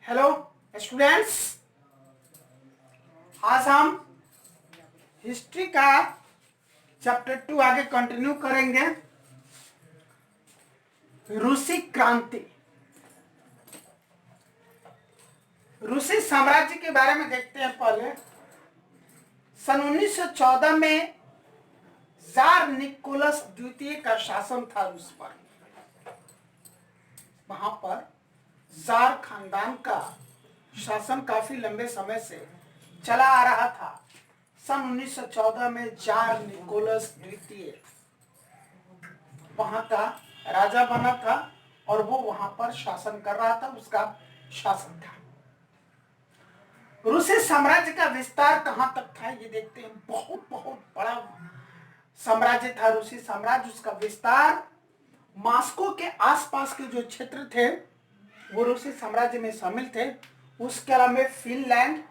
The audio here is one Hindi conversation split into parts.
हेलो स्टूडेंट्स, आज हम हिस्ट्री का चैप्टर 2 आगे कंटिन्यू करेंगे। रूसी क्रांति, रूसी साम्राज्य के बारे में देखते हैं। पहले सन 1914 में जार निकोलस द्वितीय का शासन था रूस पर। वहां पर जार खानदान का शासन काफी लंबे समय से चला आ रहा था। सन 1914 में जार निकोलस द्वितीय वहां का राजा बना था और वो वहां पर शासन कर रहा था, उसका शासन था। रूसी साम्राज्य का विस्तार कहां तक था ये देखते हैं। बहुत बहुत बड़ा साम्राज्य था रूसी साम्राज्य। उसका विस्तार मॉस्को के आसपास के जो क्षेत्र थे वो रूसी साम्राज्य में शामिल थे। उसके अलावा Finland,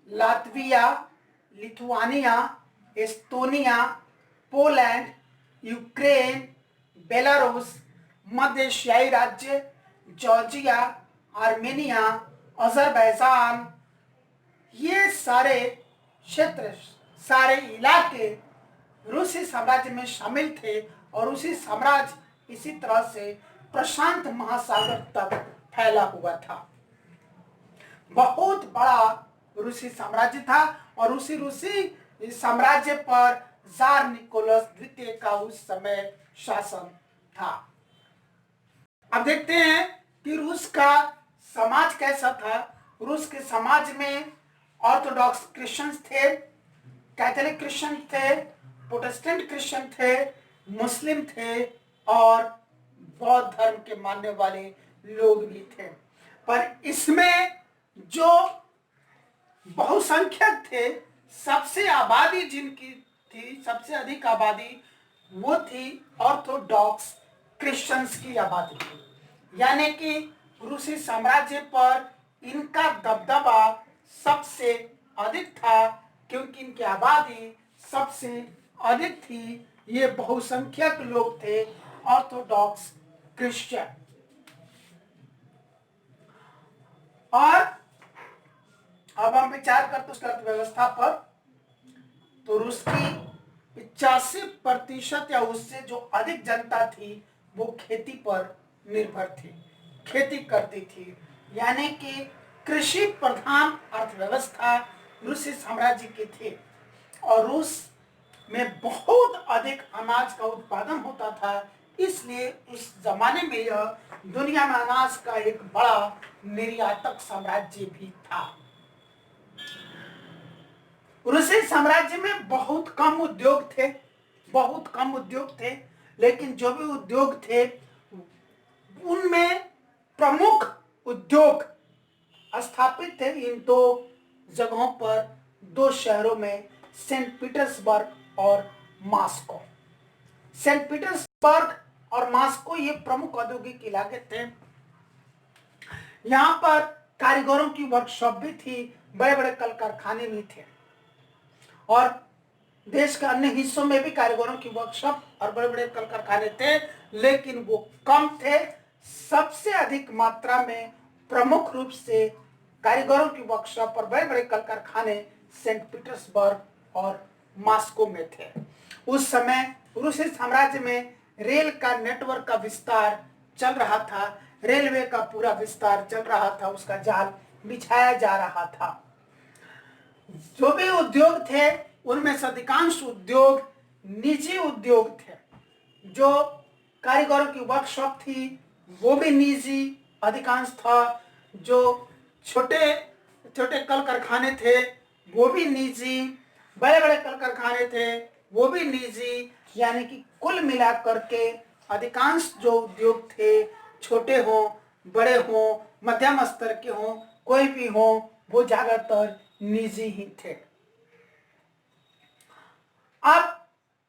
Latvia, Lithuania, Estonia, Poland, Ukraine, Belarus, मध्य एशियाई राज्य, जॉर्जिया, आर्मेनिया, अजरबैजान, ये सारे क्षेत्र, सारे इलाके रूसी साम्राज्य में शामिल थे। और रूसी साम्राज्य इसी तरह से प्रशांत महासागर तक फैला हुआ था। बहुत बड़ा रूसी साम्राज्य था और रूसी साम्राज्य पर जार निकोलस द्वितीय का उस समय शासन था। अब देखते हैं कि रूस का समाज कैसा था। रूस के समाज में ऑर्थोडॉक्स क्रिश्चियंस थे, कैथोलिक क्रिश्चियन थे, प्रोटेस्टेंट क्रिश्चियन थे, मुस्लिम थे और बौद्ध धर्म के मानने वाले लोग भी थे। पर इसमें जो बहुसंख्यक थे, सबसे आबादी जिनकी थी, सबसे अधिक आबादी वो थी ऑर्थोडॉक्स क्रिश्चियंस की आबादी थी। यानी कि रूसी साम्राज्य पर इनका दबदबा सबसे अधिक था क्योंकि इनकी आबादी सबसे अधिक थी। ये बहुसंख्यक लोग थे ऑर्थोडॉक्स क्रिश्चियन। और अब हम विचार करते उसकी अर्थव्यवस्था पर। तो रूस की 85% या उससे जो अधिक जनता थी वो खेती पर निर्भर थी, खेती करती थी। यानी कि कृषि प्रधान अर्थव्यवस्था रूसी साम्राज्य की थी। और रूस में बहुत अधिक अनाज का उत्पादन होता था, इसलिए उस जमाने में यह दुनिया में अनाज का एक बड़ा निर्यातक साम्राज्य भी था। रूसी साम्राज्य में बहुत कम उद्योग थे, बहुत कम उद्योग थे, लेकिन जो भी उद्योग थे उनमें प्रमुख उद्योग स्थापित थे इन दो जगहों पर, दो शहरों में, सेंट पीटर्सबर्ग और मॉस्को। सेंट पीटर्सबर्ग और मॉस्को ये प्रमुख औद्योगिक इलाके थे। यहाँ पर कारीगरों की वर्कशॉप भी थी, बड़े बड़े कल कारखाने भी थे। और देश के अन्य हिस्सों में भी कारीगरों की वर्कशॉप और बड़े बड़े कल कारखाने थे, लेकिन वो कम थे। सबसे अधिक मात्रा में प्रमुख रूप से कारीगरों की वर्कशॉप और बड़े बड़े कल कारखाने सेंट पीटर्सबर्ग और मॉस्को में थे। उस समय रूसी साम्राज्य में रेल का नेटवर्क का विस्तार चल रहा था, रेलवे का पूरा विस्तार चल रहा था, उसका जाल बिछाया जा रहा था। जो भी उद्योग थे उनमें से अधिकांश उद्योग निजी उद्योग थे। जो कारीगरों की वर्कशॉप थी वो भी निजी अधिकांश था। जो छोटे छोटे कल कारखाने थे वो भी निजी, बड़े बड़े कल कारखाने थे वो भी निजी। यानी कि कुल मिलाकर के अधिकांश जो उद्योग थे, छोटे हों, बड़े हों, मध्यम स्तर के हों, कोई भी हो, वो ज्यादातर निजी ही थे। अब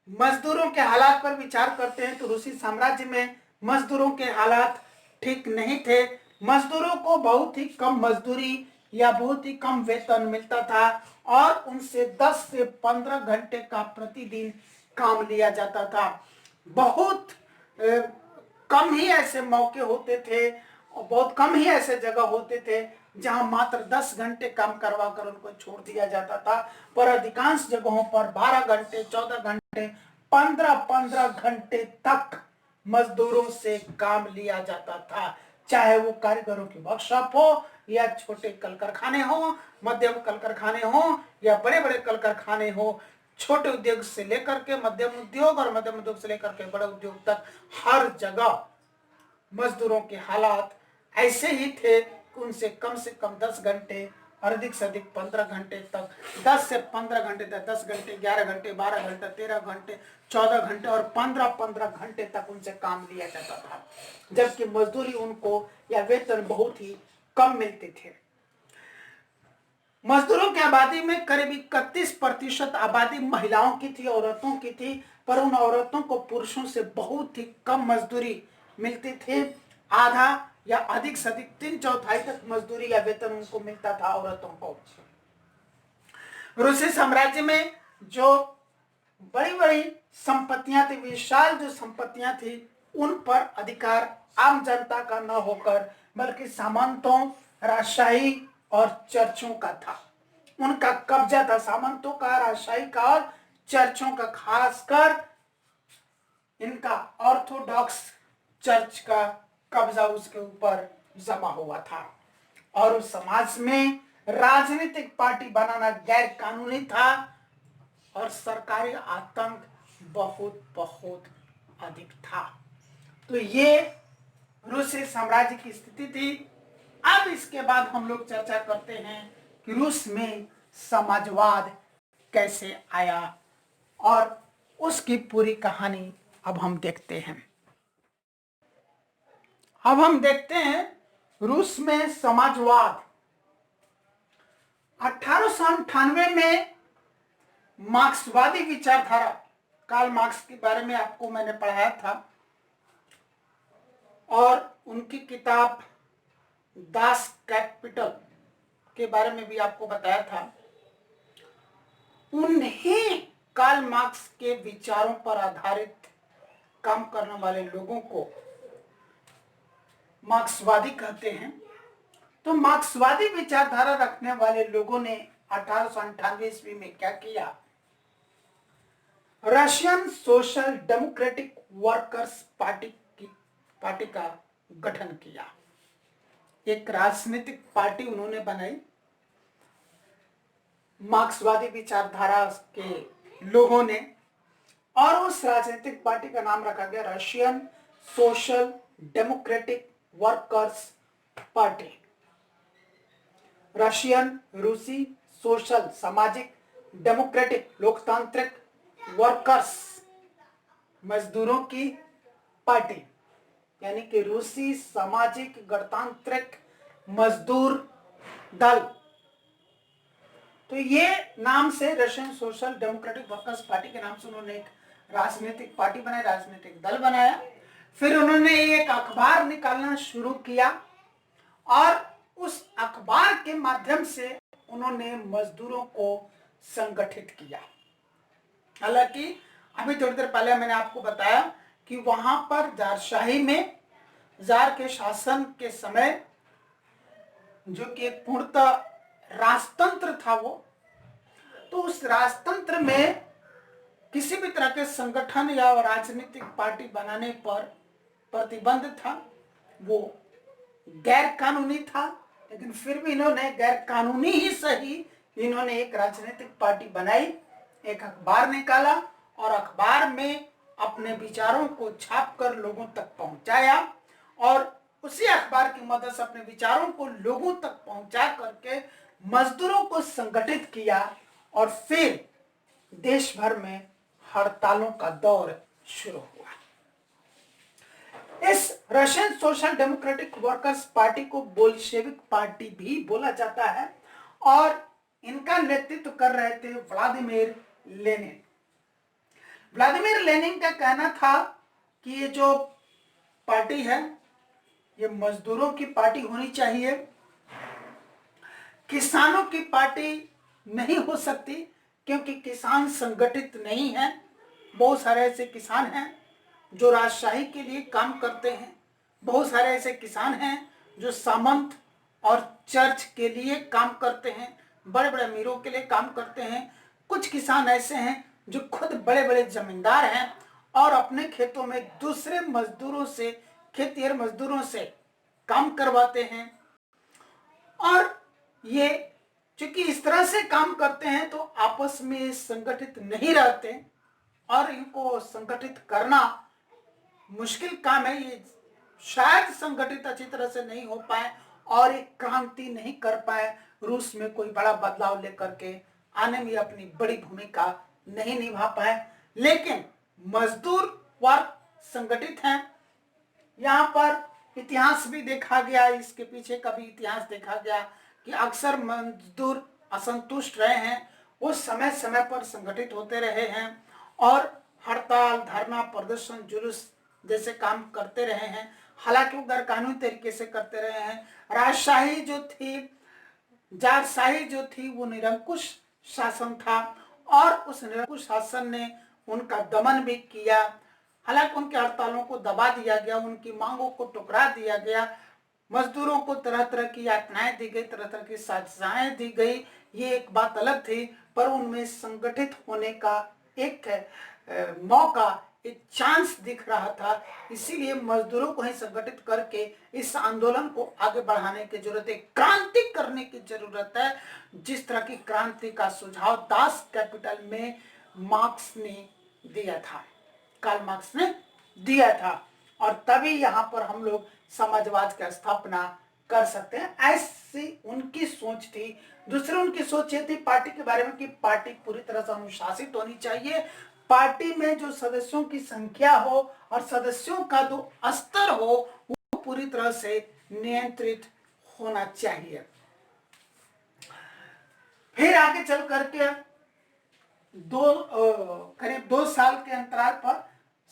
मजदूरों के हालात पर विचार करते हैं तो रूसी साम्राज्य में मजदूरों के हालात ठीक नहीं थे। मजदूरों को बहुत ही कम मजदूरी या बहुत ही कम वेतन मिलता था और उनसे 10 से 15 घंटे का प्रतिदिन काम लिया जाता था। बहुत कम ही ऐसे मौके होते थे और बहुत कम ही ऐसे जगह होते थे जहां मात्र 10 घंटे काम करवा कर उनको छोड़ दिया जाता था, पर अधिकांश जगहों पर 12 घंटे, 14 घंटे, 15-15 घंटे तक मजदूरों से काम लिया जाता था। चाहे वो कारीगरों की वर्कशॉप हो या छोटे कल कारखाने हो, मध्यम कल कारखाने हो या बड़े बड़े कल कारखाने हो, छोटे उद्योग से लेकर के मध्यम उद्योग और मध्यम उद्योग से लेकर के बड़े उद्योग तक हर जगह मजदूरों के हालात ऐसे ही थे कि उनसे कम से कम 10 घंटे और अधिक से अधिक 15 घंटे तक, 10 से 15 घंटे तक, 10 घंटे, 11 घंटे, 12 घंटे, 13 घंटे, 14 घंटे और 15-15 घंटे तक उनसे काम लिया जाता था, जबकि मजदूरी उनको या वेतन बहुत ही कम मिलते थे। मजदूरों की आबादी में करीब 31% आबादी महिलाओं की थी, औरतों की थी, पर उन औरतों को पुरुषों से बहुत ही कम मजदूरी मिलती थी। आधा या अधिक से अधिक 3/4 तक मजदूरी या वेतन उनको मिलता था औरतों को। रूसी साम्राज्य में जो बड़ी बड़ी संपत्तियां थी, विशाल जो संपत्तियां थी, उन पर अधिकार आम जनता का न होकर बल्कि सामंतों, राजशाही और चर्चों का था। उनका कब्जा था, सामंतों का, राजशाही का और चर्चों का, खासकर इनका ऑर्थोडॉक्स चर्च का कब्जा उसके ऊपर जमा हुआ था। और उस समाज में राजनीतिक पार्टी बनाना गैर कानूनी था और सरकारी आतंक बहुत बहुत अधिक था। तो ये रूसी साम्राज्य की स्थिति थी। अब इसके बाद हम लोग चर्चा करते हैं कि रूस में समाजवाद कैसे आया और उसकी पूरी कहानी अब हम देखते हैं। अब हम देखते हैं रूस में समाजवाद। 1898 में मार्क्सवादी विचारधारा, कार्ल मार्क्स के बारे में आपको मैंने पढ़ाया था और उनकी किताब दास कैपिटल के बारे में भी आपको बताया था। उन्हीं कार्ल मार्क्स के विचारों पर आधारित काम करने वाले लोगों को मार्क्सवादी कहते हैं। तो मार्क्सवादी विचारधारा रखने वाले लोगों ने 1898 ईस्वी में क्या किया? Russian social democratic workers party का गठन किया। एक राजनीतिक पार्टी उन्होंने बनाई। मार्क्सवादी विचारधारा के लोगों ने, और उस राजनीतिक पार्टी का नाम रखा गया Russian social democratic workers party. Russian, रूसी, सोशल, सामाजिक, डेमोक्रेटिक, लोकतांत्रिक, वर्कर्स, मजदूरों की पार्टी, यानी कि रूसी सामाजिक गणतांत्रिक मजदूर दल। तो ये नाम से Russian social democratic workers party के नाम से उन्होंने एक राजनीतिक पार्टी बनाई, राजनीतिक दल बनाया। फिर उन्होंने एक अखबार निकालना शुरू किया और उस अखबार के माध्यम से उन्होंने मजदूरों को संगठित किया। हालांकि अभी थोड़ी देर पहले मैंने आपको बताया कि वहां पर जारशाही में जार के शासन के समय, जो कि एक पूर्णतः राजतंत्र था वो, तो उस राजतंत्र में किसी भी तरह के संगठन या राजनीतिक पार्टी बनाने पर प्रतिबंध था। वो गैर कानूनी था, लेकिन फिर भी इन्होंने गैर कानूनी ही सही, इन्होंने एक राजनीतिक पार्टी बनाई, एक अखबार निकाला और अखबार में अपने विचारों को छापकर लोगों तक पहुंचाया और उसी अखबार की मदद से अपने विचारों को लोगों तक पहुंचा करके मजदूरों को संगठित किया और फिर देश भर में हड़तालों का दौर शुरू हुआ। इस Russian social democratic workers party को बोल्शेविक पार्टी भी बोला जाता है और इनका नेतृत्व कर रहे थे व्लादिमीर लेनिन। व्लादिमीर लेनिन का कहना था कि ये जो पार्टी है ये मजदूरों की पार्टी होनी चाहिए, किसानों की पार्टी नहीं हो सकती क्योंकि किसान संगठित नहीं है। बहुत सारे ऐसे किसान हैं जो राजशाही के लिए काम करते हैं, बहुत सारे ऐसे किसान हैं जो सामंत और चर्च के लिए काम करते हैं, बड़े बड़े अमीरों के लिए काम करते हैं। कुछ किसान ऐसे हैं जो खुद बड़े बड़े जमींदार हैं और अपने खेतों में दूसरे मजदूरों से, खेतिहर मजदूरों से काम करवाते हैं। और ये चूंकि इस तरह से काम करते हैं तो आपस में संगठित नहीं रहते और इनको संगठित करना मुश्किल काम है। ये शायद संगठित अच्छी तरह से नहीं हो पाए और एक क्रांति नहीं कर पाए, रूस में कोई बड़ा बदलाव लेकर के आने में अपनी बड़ी भूमिका नहीं निभा पाए। लेकिन मजदूर वर्ग संगठित हैं। यहाँ पर इतिहास भी देखा गया, इसके पीछे का भी इतिहास देखा गया कि अक्सर मजदूर असंतुष्ट रहे हैं, वो समय समय पर संगठित होते रहे हैं और हड़ताल, धरना, प्रदर्शन, जुलूस जैसे काम करते रहे हैं। हालांकि वो गैरकानूनी तरीके से करते रहे हैं। राजशाही जो थी, जारशाही जो थी, वो निरंकुश शासन था और उस निरंकुश शासन ने उनका दमन भी किया। हालांकि उनके हड़तालों को दबा दिया गया, उनकी मांगों को ठुकरा दिया गया, मजदूरों को तरह तरह की यातनाएं दी गई, तरह तरह की साजिशाएं दी गई, ये एक बात अलग थी। पर उनमें संगठित होने का एक मौका, एक चांस दिख रहा था। इसीलिए मजदूरों को ही संगठित करके इस आंदोलन को आगे बढ़ाने की जरूरत है, क्रांति करने की जरूरत है। जिस तरह की क्रांति का सुझाव दास कैपिटल में मार्क्स ने दिया था, कार्ल मार्क्स ने दिया था, और तभी यहाँ पर हम लोग समाजवाद की स्थापना कर सकते हैं। ऐसी उनकी सोच थी। दूसरी उनकी सोच ये थी पार्टी के बारे में कि पार्टी पूरी तरह से अनुशासित होनी चाहिए, पार्टी में जो सदस्यों की संख्या हो और सदस्यों का जो स्तर हो वो पूरी तरह से नियंत्रित होना चाहिए। फिर आगे चल करके करीब 2 साल के अंतराल पर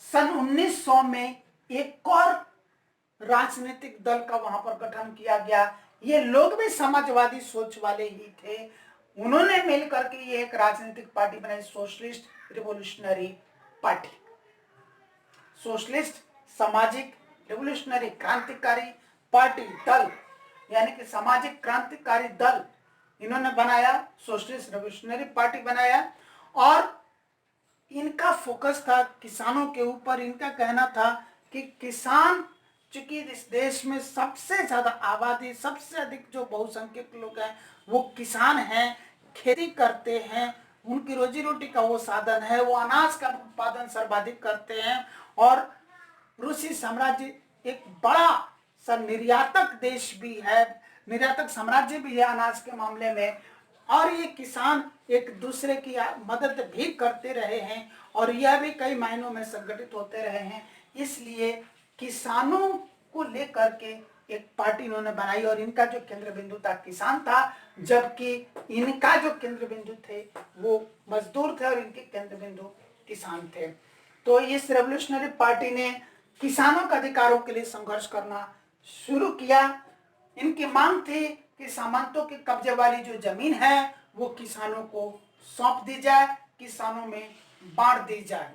सन 1900 में एक और राजनीतिक दल का वहां पर गठन किया गया। ये लोग भी समाजवादी सोच वाले ही थे। उन्होंने मिल करके ये एक राजनीतिक पार्टी बनाई, सोशलिस्ट रिवोल्यूशनरी पार्टी। सोशलिस्ट, सामाजिक, रिवोल्यूशनरी, क्रांतिकारी पार्टी दल, यानी कि सामाजिक क्रांतिकारी दल इन्होंने बनाया, सोशलिस्ट रिवोल्यूशनरी पार्टी बनाया। और इनका फोकस था किसानों के ऊपर। इनका कहना था कि किसान, चूंकि इस देश में सबसे ज्यादा आबादी, सबसे अधिक जो बहुसंख्यक लोग हैं वो किसान हैं, खेती करते हैं, उनकी रोजी रोटी का वो साधन है, वो अनाज का उत्पादन सर्वाधिक करते हैं। और रूसी साम्राज्य एक बड़ा सा निर्यातक देश भी है, निर्यातक साम्राज्य भी है अनाज के मामले में। और ये किसान एक दूसरे की मदद भी करते रहे हैं और यह भी कई मायनों में संगठित होते रहे हैं। इसलिए किसानों को लेकर के एक पार्टी इन्होंने बनाई और इनका जो केंद्र बिंदु था किसान था, जबकि इनका जो केंद्र बिंदु थे वो मजदूर थे और इनके केंद्र बिंदु किसान थे। तो इस रेवोल्यूशनरी पार्टी ने किसानों के अधिकारों के लिए संघर्ष करना शुरू किया। इनकी मांग थी कि सामंतों के कब्जे वाली जो जमीन है वो किसानों को सौंप दी जाए, किसानों में बांट दी जाए।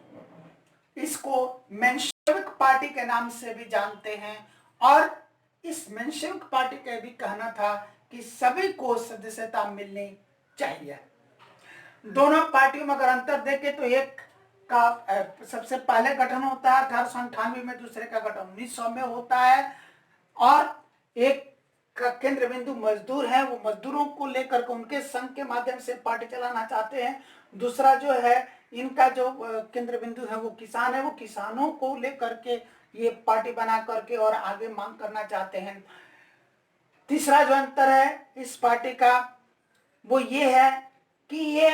इसको मेंशेविक पार्टी के नाम से भी जानते हैं। और इस मेंशेविक पार्टी का भी कहना था कि सभी को सदस्यता मिलनी चाहिए। दोनों पार्टियों में अगर अंतर देखें तो एक का सबसे पहले गठन होता है 1898 में, दूसरे का गठन 1900 में होता है। और एक का केंद्र बिंदु मजदूर है, वो मजदूरों को लेकर के उनके संघ के माध्यम से पार्टी चलाना चाहते हैं। दूसरा जो है इनका जो केंद्र बिंदु है वो किसान है, वो किसानों को लेकर के ये पार्टी बना करके और आगे मांग करना चाहते हैं। तीसरा जो अंतर है इस पार्टी का वो ये है कि ये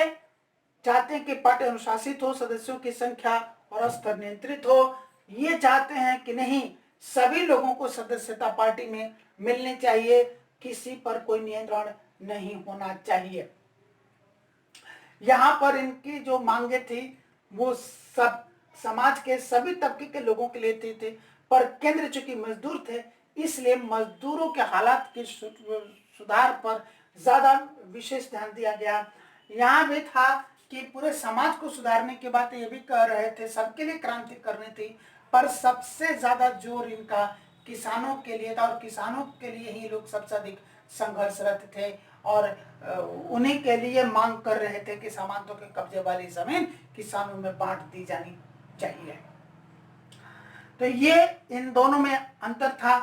चाहते हैं कि पार्टी अनुशासित हो, सदस्यों की संख्या और स्तर नियंत्रित हो। ये चाहते हैं कि नहीं, सभी लोगों को सदस्यता पार्टी में मिलनी चाहिए, किसी पर कोई नियंत्रण नहीं होना चाहिए। यहां पर इनकी जो मांगे थी वो सब समाज के सभी तबके के लोगों के लिए थी, पर केंद्र चूंकि मजदूर थे इसलिए मजदूरों के हालात के सुधार पर ज्यादा विशेष ध्यान दिया गया। यहाँ भी था कि पूरे समाज को सुधारने की बात ये भी कह रहे थे, सबके लिए क्रांति करनी थी, पर सबसे ज्यादा जोर इनका किसानों के लिए था और किसानों के लिए ही लोग सबसे अधिक संघर्षरत थे और उन्हीं के लिए मांग कर रहे थे कि सामंतों के कब्जे वाली जमीन किसानों में बांट दी जानी चाहिए। तो ये इन दोनों में अंतर था।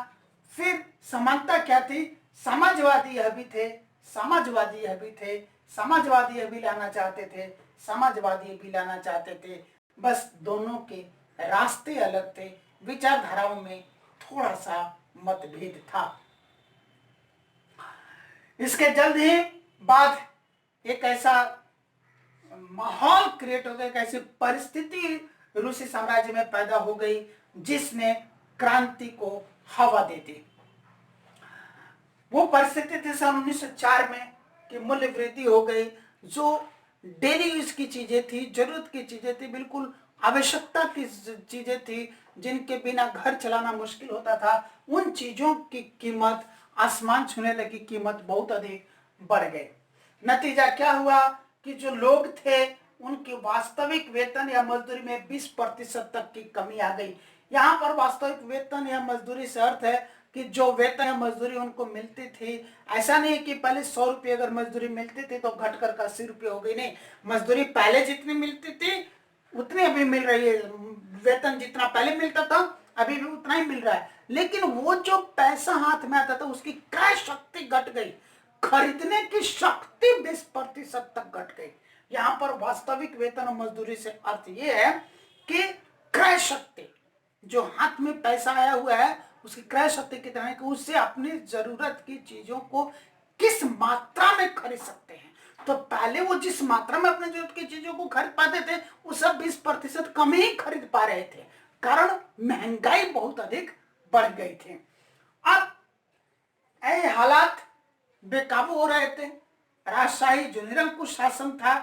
फिर समानता क्या थी? समाजवादी यह भी थे, समाजवादी यह भी थे, समाजवादी यह भी लाना चाहते थे, समाजवादी भी लाना चाहते थे। बस दोनों के रास्ते अलग थे, विचारधाराओं में थोड़ा सा मतभेद था। इसके जल्द ही बाद एक ऐसा माहौल क्रिएट हो गया, एक ऐसी परिस्थिति रूसी साम्राज्य में पैदा हो गई जिसने क्रांति को हवा दे दी। वो परिस्थिति थी सन 1904 में कि मूल्य वृद्धि हो गई। जो डेली यूज की चीजें थी, जरूरत की चीजें थी, बिल्कुल आवश्यकता की चीजें थी, जिनके बिना घर चलाना मुश्किल होता था, उन चीजों की कीमत आसमान छूने लगी, कीमत बहुत अधिक बढ़ गई। नतीजा क्या हुआ कि जो लोग थे उनके वास्तविक वेतन या मजदूरी में 20% तक की कमी आ गई। यहाँ पर वास्तविक वेतन या मजदूरी से अर्थ है कि जो वेतन या मजदूरी उनको मिलती थी, ऐसा नहीं कि पहले 100 रुपये अगर मजदूरी मिलती थी तो घट कर 80 रुपये हो गई, नहीं, मजदूरी पहले जितनी मिलती थी उतनी अभी मिल रही है। वेतन जितना पहले मिलता था अभी भी उतना ही मिल रहा है, लेकिन वो जो पैसा हाथ में आता था उसकी क्रय शक्ति घट गई, खरीदने की शक्ति 20% तक घट गई। यहाँ पर वास्तविक वेतन और मजदूरी से अर्थ ये है कि क्रय शक्ति, जो हाथ में पैसा आया हुआ है उसकी क्रय शक्ति कितना है कि उससे अपनी जरूरत की चीजों को किस मात्रा में खरीद सकते हैं। तो पहले वो जिस मात्रा में अपनी जरूरत की चीजों को खरीद पाते थे वो सब 20% कम ही खरीद पा रहे थे, कारण महंगाई बहुत अधिक बढ़ गई थी। अब ये हालात बेकाबू हो रहे थे। राजशाही जो निरंकुश शासन था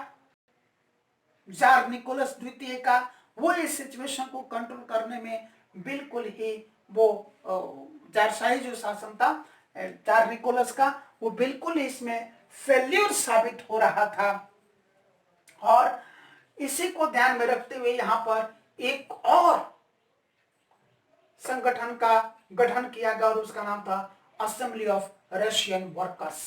जार निकोलस द्वितीय का, वो इस सिचुएशन को कंट्रोल करने में बिल्कुल ही वो जारशाही जो शासन था जार निकोलस का, वो बिल्कुल इसमें फेल्यूर साबित हो रहा था। और इसी को ध्यान में रखते हुए यहाँ पर एक और संगठन का गठन किया गया और उसका नाम था assembly of Russian workers.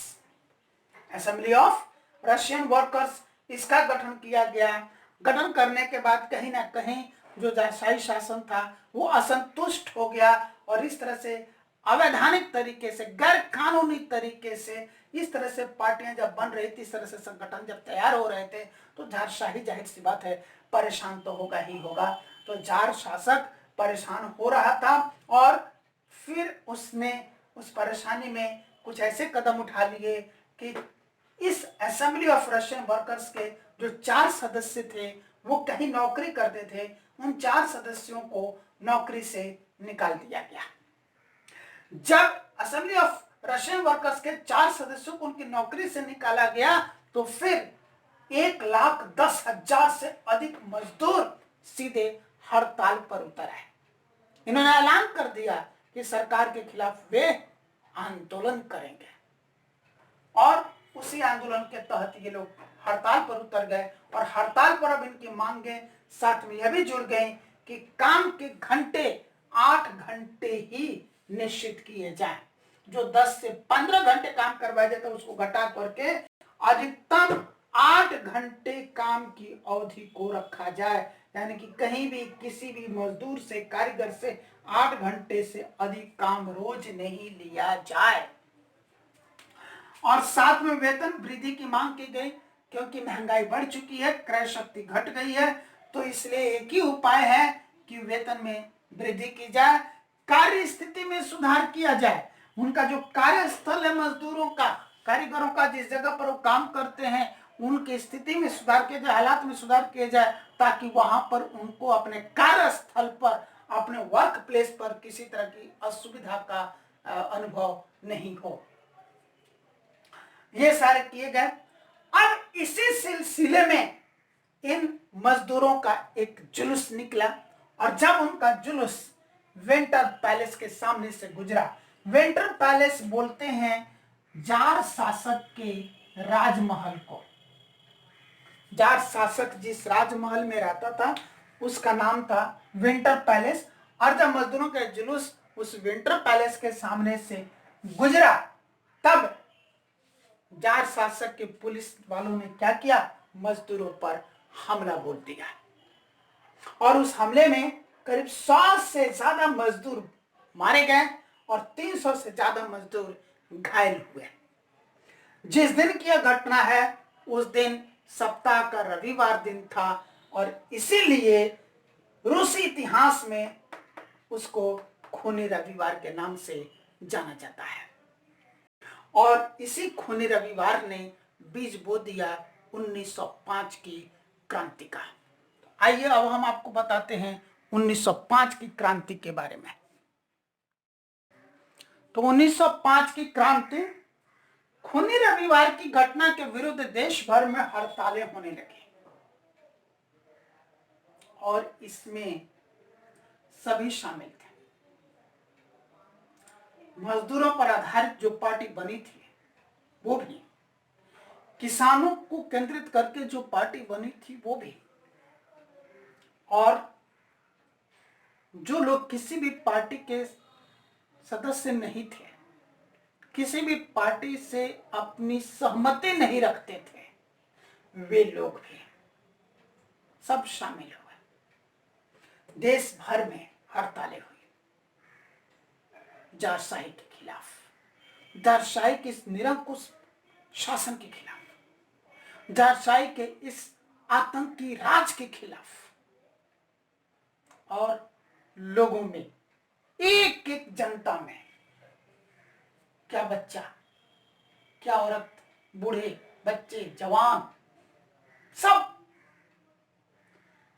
Assembly of Russian workers, इसका गठन किया गया। गठन करने के बाद कहीं ना कहीं जो जारशाही शासन था वो असंतुष्ट हो गया और इस तरह से अवैधानिक तरीके से, गैर कानूनी तरीके से, इस तरह से पार्टियां जब बन रही थी, इस तरह से संगठन जब तैयार हो रहे थे तो जारशाही जाहिर सी बात है परेशान तो होगा ही होगा। तो जार शासक परेशान हो रहा था और फिर उसने उस परेशानी में कुछ ऐसे कदम उठा लिए कि इस असेंबली ऑफ रशियन वर्कर्स के जो 4 सदस्य थे वो कहीं नौकरी करते थे, उन 4 सदस्यों को नौकरी से निकाल दिया गया। जब असेंबली ऑफ रशियन वर्कर्स के 4 सदस्यों को उनकी नौकरी से निकाला गया तो फिर 1,10,000 से अधिक मजदूर सीधे हड़ताल पर उतर आए। इन्होंने ऐलान कर दिया कि सरकार के खिलाफ वे आंदोलन करेंगे और उसी आंदोलन के तहत ये लोग हड़ताल पर उतर गए। और हड़ताल पर अब इनकी मांगे साथ में यह भी जुड़ गई कि काम के घंटे 8 घंटे ही निश्चित किए जाएं। जो 10 से 15 घंटे काम करवाया जाता है उसको घटा करके अधिकतम 8 घंटे काम की अवधि को रखा जाए, यानी कि कहीं भी किसी भी मजदूर से, कारीगर से 8 घंटे से अधिक काम रोज नहीं लिया जाए। और साथ में वेतन वृद्धि की मांग की गई, क्योंकि महंगाई बढ़ चुकी है, क्रय शक्ति घट गई है, तो इसलिए एक ही उपाय है कि वेतन में वृद्धि की जाए, कार्य स्थिति में सुधार किया जाए। उनका जो कार्यस्थल है मजदूरों का, कारीगरों का, जिस जगह पर वो काम करते हैं उनकी स्थिति में सुधार किया जाए, हालात में सुधार किया जाए, ताकि वहां पर उनको अपने कार्यस्थल पर, अपने वर्क प्लेस पर किसी तरह की असुविधा का अनुभव नहीं हो। ये सारे किए गए। अब इसी सिलसिले में इन मजदूरों का एक जुलूस निकला और जब उनका जुलूस विंटर पैलेस के सामने से गुजरा, विंटर पैलेस बोलते हैं जार शासक के राजमहल को। जार शासक जिस राजमहल में रहता था उसका नाम था विंटर पैलेस। और जब मजदूरों का जुलूस उस विंटर पैलेस के सामने से गुजरा, तब जार शासक के पुलिस वालों ने क्या किया, मजदूरों पर हमला बोल दिया और उस हमले में करीब 100 से ज्यादा मजदूर मारे गए और 300 से ज्यादा मजदूर घायल हुए। जिस दिन की यह घटना है उस दिन सप्ताह का रविवार दिन था और इसीलिए रूसी इतिहास में उसको खूनी रविवार के नाम से जाना जाता है। और इसी खूनी रविवार ने बीज बो दिया 1905 की क्रांति का। आइए अब हम आपको बताते हैं 1905 की क्रांति के बारे में। तो 1905 की क्रांति, खूनी रविवार की घटना के विरुद्ध देश भर में हड़तालें होने लगी और इसमें सभी शामिल थे। मजदूरों पर आधारित जो पार्टी बनी थी वो भी, किसानों को केंद्रित करके जो पार्टी बनी थी वो भी, और जो लोग किसी भी पार्टी के सदस्य नहीं थे, किसी भी पार्टी से अपनी सहमति नहीं रखते थे, वे लोग भी सब शामिल हुए। देश भर में हड़तालें हुई जारशाही के खिलाफ, जारशाही के इस निरंकुश शासन के खिलाफ, जारशाही के इस आतंकी राज के खिलाफ। और लोगों में, एक एक जनता में, क्या बच्चा, क्या औरत, बूढ़े, बच्चे, जवान,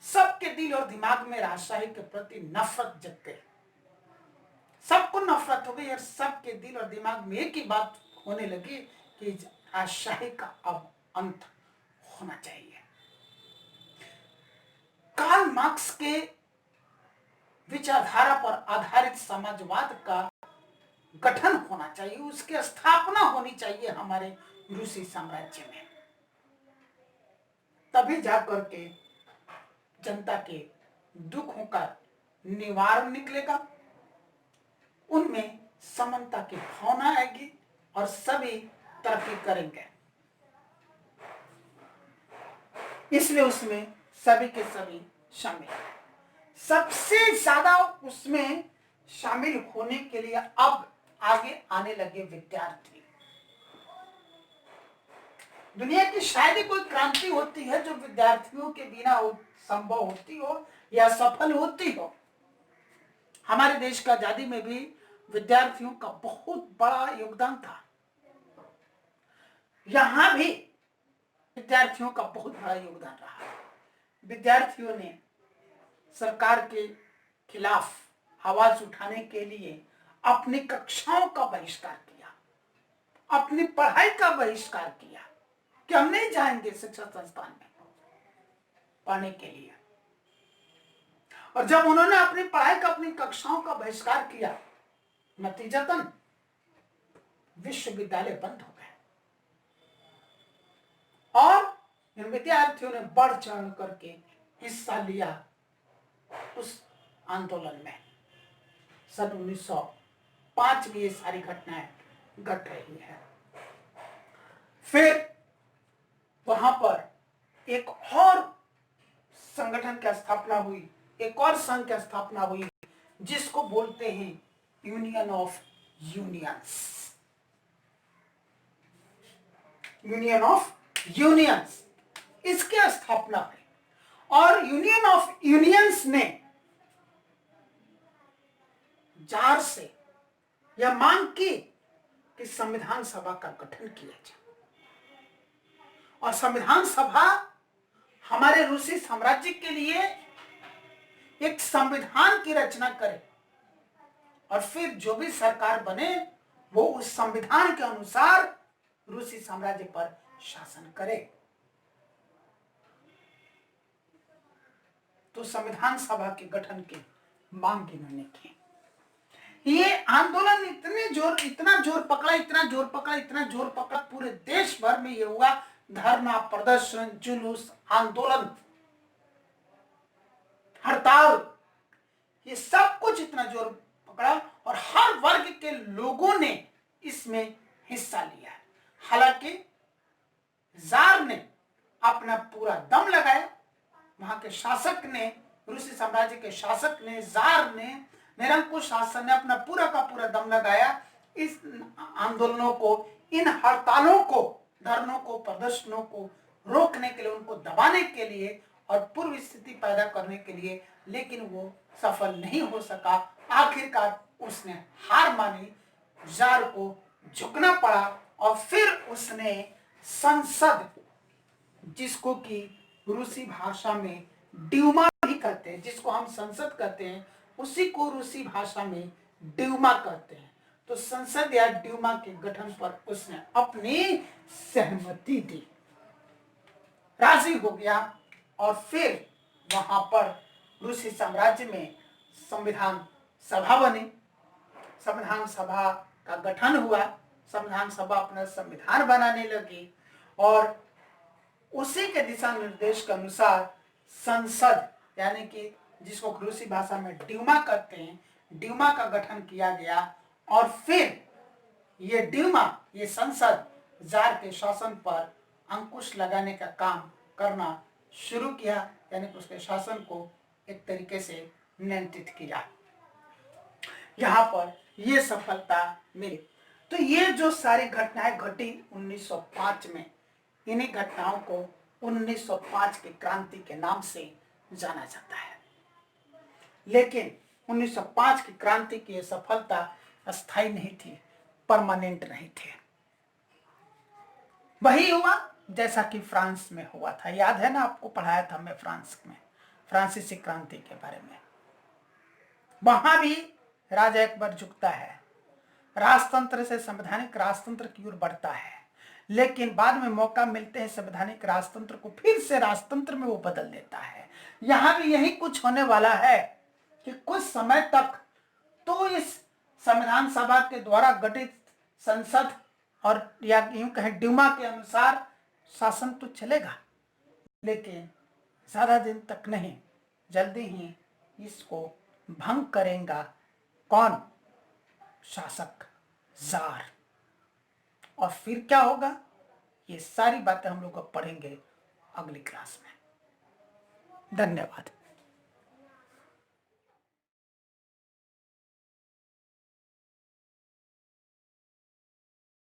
सबके दिल और दिमाग में राजशाही के प्रति नफरत जग गई। सबको नफरत हो गई और सबके दिल और दिमाग में एक ही बात होने लगी कि राजशाही का अब अंत होना चाहिए। कार्ल मार्क्स के विचारधारा पर आधारित समाजवाद का गठन होना चाहिए, उसकी स्थापना होनी चाहिए हमारे रूसी साम्राज्य में। तभी जाकर के जनता के दुखों का निवारण निकलेगा, उनमें समानता की भावना आएगी और सभी तरक्की करेंगे। इसलिए उसमें सभी के सभी शामिल हैं। सबसे ज्यादा उसमें शामिल होने के लिए अब आगे आने लगे विद्यार्थी। दुनिया की शायद ही कोई क्रांति होती है जो विद्यार्थियों के बिना संभव होती हो या सफल होती हो। हमारे देश का आजादी में भी विद्यार्थियों का बहुत बड़ा योगदान था। यहां भी विद्यार्थियों का बहुत बड़ा योगदान रहा। विद्यार्थियों ने सरकार के खिलाफ आवाज उठाने के लिए अपनी कक्षाओं का बहिष्कार किया, अपनी पढ़ाई का बहिष्कार किया कि हम नहीं जाएंगे शिक्षा संस्थान में पढ़ने के लिए। और जब उन्होंने अपनी पढ़ाई का, अपनी कक्षाओं का बहिष्कार किया, नतीजतन विश्वविद्यालय बंद हो गए और इन विद्यार्थियों ने बढ़ चढ़ करके हिस्सा लिया उस आंदोलन में। सन 1905 में ये सारी घटनाएं घट रही है। फिर वहां पर एक और संगठन की स्थापना हुई, एक और संघ की स्थापना हुई जिसको बोलते हैं union of unions. Union of unions, इसकी स्थापना हुई और यूनियन ऑफ यूनियंस ने जार से यह मांग की कि संविधान सभा का गठन किया जाए और संविधान सभा हमारे रूसी साम्राज्य के लिए एक संविधान की रचना करे और फिर जो भी सरकार बने वो उस संविधान के अनुसार रूसी साम्राज्य पर शासन करे। तो संविधान सभा के गठन की मांग इन्होंने की। ये आंदोलन इतना जोर पकड़ा, पूरे देश भर में ये हुआ। धरना, प्रदर्शन, जुलूस, आंदोलन, हड़ताल, ये सब कुछ इतना जोर पकड़ा और हर वर्ग के लोगों ने इसमें हिस्सा लिया। हालांकि जार ने अपना पूरा दम लगाया, वहां के शासक ने, रूसी साम्राज्य के शासक ने, जार ने, निरंकुश शासन ने अपना पूरा का पूरा दम लगाया इस आंदोलनों को, इन हड़तालों को, धरनों को, प्रदर्शनों को रोकने के लिए, उनको दबाने के लिए और पूर्व स्थिति पैदा करने के लिए, लेकिन वो सफल नहीं हो सका। आखिरकार उसने हार मानी, जार को झुकना पड़ा और फिर उसने संसद, जिसको कि रूसी भाषा में ड्यूमा भी कहते हैं, जिसको हम संसद कहते हैं, उसी को रूसी भाषा में ड्यूमा कहते हैं, तो संसद या ड्यूमा के गठन पर उसने अपनी सहमति दी, राजी हो गया। और फिर वहां पर रूसी साम्राज्य में संविधान सभा बनी, संविधान सभा का गठन हुआ, संविधान सभा अपना संविधान बनाने लगी और उसी के दिशा निर्देश के अनुसार संसद, यानी कि जिसको रूसी भाषा में ड्यूमा कहते हैं, ड्यूमा का गठन किया गया। और फिर ये ड्यूमा, ये संसद जार के शासन पर अंकुश लगाने का काम करना शुरू किया, यानी कि उसके शासन को एक तरीके से नियंत्रित किया। यहाँ पर ये सफलता मिली। तो ये जो सारी घटनाएं घटी 1905 में, इन्हीं घटनाओं को 1905 की क्रांति के नाम से जाना जाता है। लेकिन 1905 की क्रांति की सफलता अस्थायी नहीं थी, परमानेंट नहीं थी। वही हुआ जैसा कि फ्रांस में हुआ था। याद है ना, आपको पढ़ाया था मैं फ्रांस में, फ्रांसीसी क्रांति के बारे में। वहां भी राजा अकबर झुकता है, राजतंत्र से संवैधानिक राजतंत्र की ओर बढ़ता है, लेकिन बाद में मौका मिलते हैं संवैधानिक राजतंत्र को फिर से राजतंत्र में वो बदल देता है। यहां भी यही कुछ होने वाला है कि कुछ समय तक तो इस संविधान सभा के द्वारा गठित संसद और या यूं कहें ड्यूमा के अनुसार शासन तो चलेगा, लेकिन ज्यादा दिन तक नहीं, जल्दी ही इसको भंग करेगा कौन? शासक, जार। और फिर क्या होगा, ये सारी बातें हम लोग पढ़ेंगे अगली क्लास में। धन्यवाद।